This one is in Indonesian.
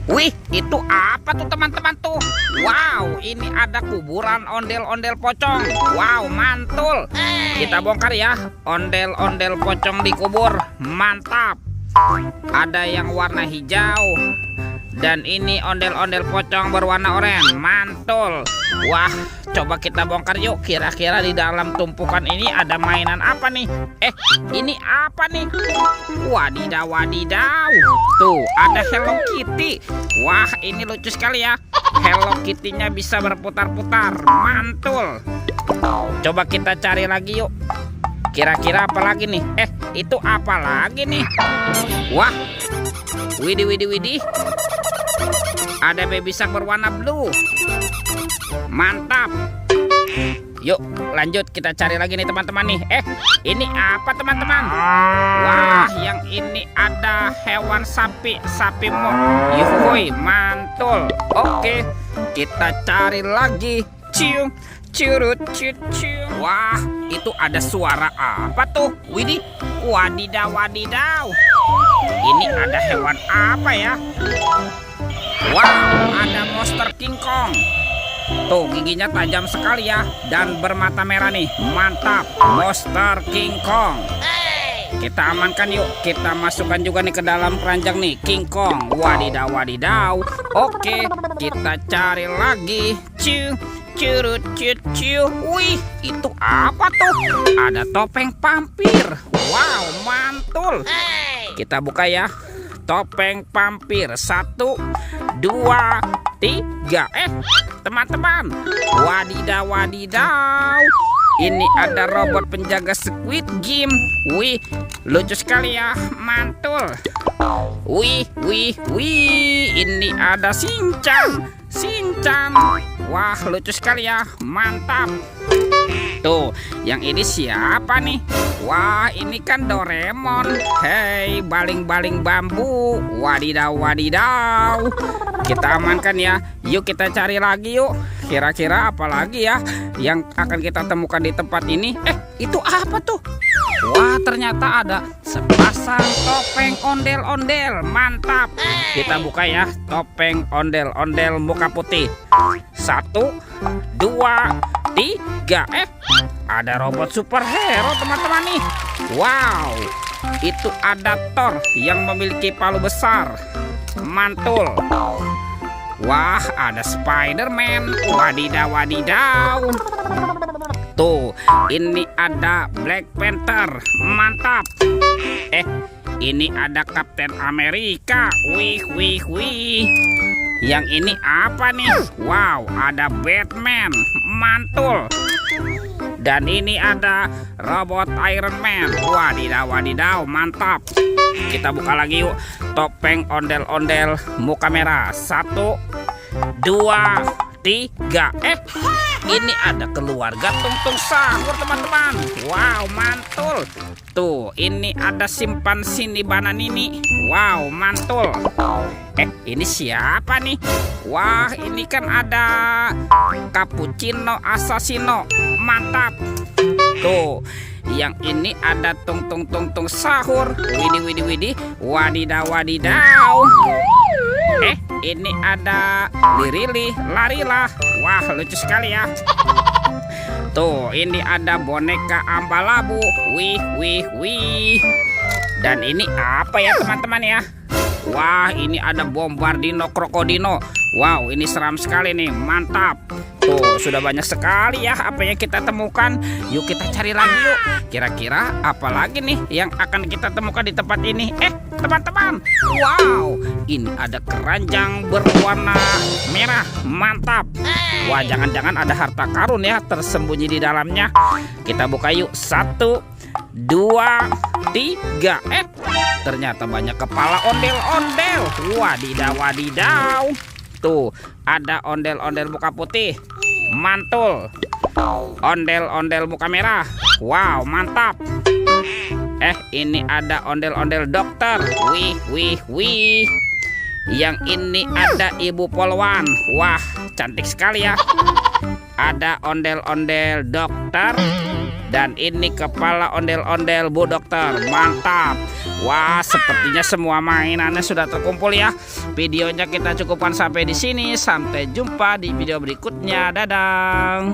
Wih, itu apa tuh teman-teman tuh? Wow, ini ada kuburan ondel-ondel pocong. Wow, mantul. Kita bongkar ya, ondel-ondel pocong dikubur. Mantap. Ada yang warna hijau. Dan ini ondel-ondel pocong berwarna oranye. Mantul. Wah, coba kita bongkar yuk. Kira-kira di dalam tumpukan ini ada mainan apa nih? Ini apa nih? Wadidaw, wadidaw. Tuh, ada Hello Kitty. Wah, ini lucu sekali ya. Hello Kitty-nya bisa berputar-putar. Mantul. Coba kita cari lagi yuk. Kira-kira apa lagi nih? Itu apa lagi nih? Wah, widih, widih, widih. Ada baby shark berwarna blue. Mantap. Yuk lanjut, kita cari lagi nih teman-teman nih. Ini apa teman-teman? Wah, yang ini ada hewan sapi. Sapi yuhui, mantul. Oke, kita cari lagi. Cium, curut, cium. Wah, itu ada suara apa tuh? Widih, wadidaw, wadidaw. Ini ada hewan apa ya? Wow, ada monster King Kong. Tuh, giginya tajam sekali ya. Dan bermata merah nih. Mantap, monster King Kong. Kita amankan yuk. Kita masukkan juga nih ke dalam keranjang nih, King Kong. Wadidaw, wadidaw. Oke, kita cari lagi. Ciu, curut, ciu. Wih, itu apa tuh? Ada topeng vampir. Wow, mantul. Kita buka ya. Topeng vampir 1, 2, 3. Teman-teman, wadidaw, wadidaw. Ini ada robot penjaga Squid Game. Wih, lucu sekali ya. Mantul. Wih. Ini ada Shinchan. Wah, lucu sekali ya. Mantap. Tuh, yang ini siapa nih? Wah, ini kan Doraemon. Hei, baling-baling bambu. Wadidaw, wadidaw. Kita amankan ya. Yuk kita cari lagi yuk. Kira-kira apa lagi ya yang akan kita temukan di tempat ini? Itu apa tuh? Wah, ternyata ada sepasang topeng ondel-ondel. Mantap. Kita buka ya. Topeng ondel-ondel muka putih. 1, 2, 3. Ada robot superhero teman-teman nih. Wow, itu ada Thor yang memiliki palu besar. Mantul. Wah, ada Spider-Man. Wadidaw, wadidaw. Tuh, ini ada Black Panther. Mantap. Ini ada Captain America. Wih. Yang ini apa nih? Wow, ada Batman. Mantul. Dan ini ada robot Iron Man. Wadidaw, wadidaw. Mantap. Kita buka lagi yuk. Topeng ondel-ondel muka merah. 1, 2, 3. Ini ada keluarga Tungtung Sahur teman-teman. Wow, mantul. Tuh, ini ada simpansi Bananini. Wow, mantul. Ini siapa nih? Wah, ini kan ada Cappuccino Assassino. Mantap. Tuh, yang ini ada Tung Sahur. Widih. Wadidaw, wadidaw. Ini ada Lirili, Larilah. Wah, lucu sekali ya. Tuh, ini ada boneka Ambalabu. Wih. Dan ini apa ya teman-teman ya? Wah, ini ada Bombardino Krokodino. Wow, ini seram sekali nih. Mantap. Tuh, sudah banyak sekali ya apa yang kita temukan. Yuk kita cari lagi yuk. Kira-kira apa lagi nih yang akan kita temukan di tempat ini? Teman-teman. Wow, ini ada keranjang berwarna merah. Mantap. Wah, jangan-jangan ada harta karun ya tersembunyi di dalamnya. Kita buka yuk. 1, 2, 3. Ternyata banyak kepala ondel-ondel. Wadidaw, wadidaw. Tuh, ada ondel-ondel muka putih. Mantul. Ondel-ondel muka merah. Wow, mantap. Ini ada ondel-ondel dokter. Wih. Yang ini ada ibu polwan. Wah, cantik sekali ya. Ada ondel-ondel dokter. Dan ini kepala ondel-ondel Bu Dokter. Mantap. Wah, sepertinya semua mainannya sudah terkumpul ya. Videonya kita cukupkan sampai di sini. Sampai jumpa di video berikutnya. Dadah.